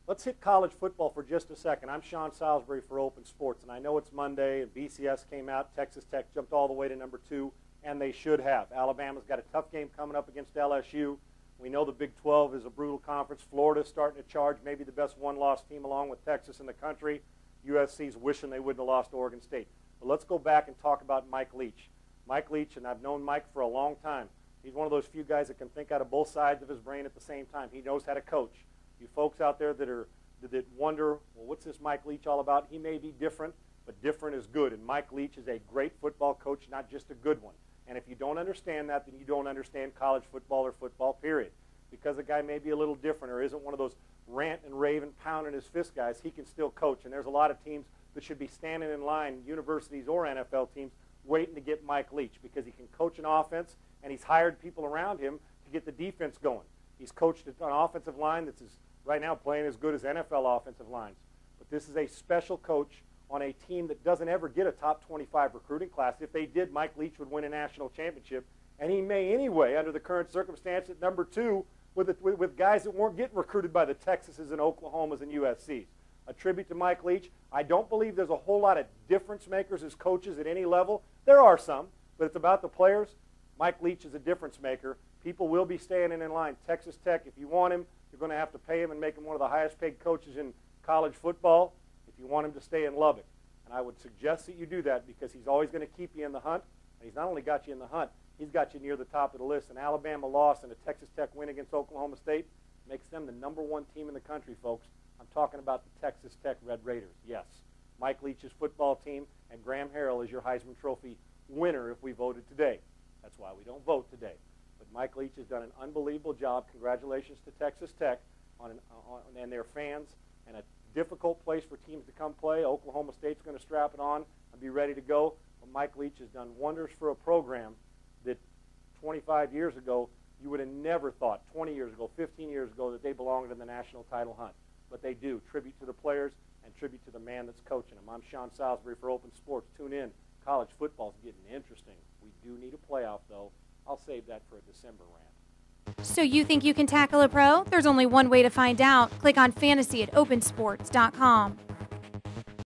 Let's hit college football for just a second. I'm Sean Salisbury for Open Sports, and I know it's Monday, and BCS came out, Texas Tech jumped all the way to number 2, and they should have. Alabama's got a tough game coming up against LSU. We know the Big 12 is a brutal conference. Florida's starting to charge, maybe the best one-loss team along with Texas in the country. USC's wishing they wouldn't have lost to Oregon State. But let's go back and talk about Mike Leach. Mike Leach, and I've known Mike for a long time. He's one of those few guys that can think out of both sides of his brain at the same time. He knows how to coach. You folks out there that wonder, well, what's this Mike Leach all about? He may be different, but different is good. And Mike Leach is a great football coach, not just a good one. And if you don't understand that, then you don't understand college football or football, period. Because a guy may be a little different or isn't one of those rant and rave and pounding his fist guys, he can still coach. And there's a lot of teams that should be standing in line, universities or NFL teams, waiting to get Mike Leach because he can coach an offense and he's hired people around him to get the defense going. He's coached an offensive line that's right now playing as good as NFL offensive lines. But this is a special coach on a team that doesn't ever get a top 25 recruiting class. If they did, Mike Leach would win a national championship, and he may anyway under the current circumstance at number 2 with guys that weren't getting recruited by the Texases and Oklahomas and USCs. A tribute to Mike Leach. I don't believe there's a whole lot of difference makers as coaches at any level. There are some, but it's about the players. Mike Leach is a difference maker. People will be staying in line. Texas Tech, if you want him, you're going to have to pay him and make him one of the highest paid coaches in college football if you want him to stay in Lubbock. And I would suggest that you do that because he's always going to keep you in the hunt. And he's not only got you in the hunt, he's got you near the top of the list. An Alabama loss and a Texas Tech win against Oklahoma State makes them the #1 team in the country, folks. I'm talking about the Texas Tech Red Raiders, yes. Mike Leach's football team, and Graham Harrell is your Heisman Trophy winner if we voted today. That's why we don't vote today. But Mike Leach has done an unbelievable job. Congratulations to Texas Tech and their fans, and a difficult place for teams to come play. Oklahoma State's going to strap it on and be ready to go. But Mike Leach has done wonders for a program that 25 years ago you would have never thought, 20 years ago, 15 years ago, that they belonged in the national title hunt. But they do. Tribute to the players and tribute to the man that's coaching them. I'm Sean Salisbury for Open Sports. Tune in. College football's getting interesting. We do need a playoff, though. I'll save that for a December rant. So you think you can tackle a pro? There's only one way to find out. Click on fantasy at opensports.com.